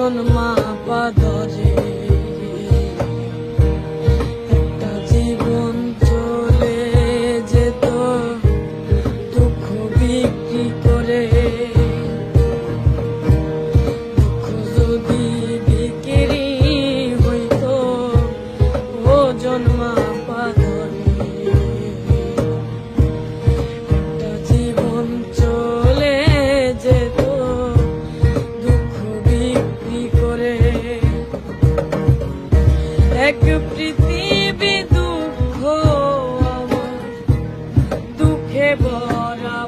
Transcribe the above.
জন্মা পাদরে একটা জীবন চলে যেত দুঃখ বিক্রি করে। দুঃখ যদি বিক্রি হইতো ও জন্মা পাদরে একটা জীবন চলে যেত দুঃখ বিক্রি করে। এক পৃথিবী দুঃখ আমার দুঃখে ভরা।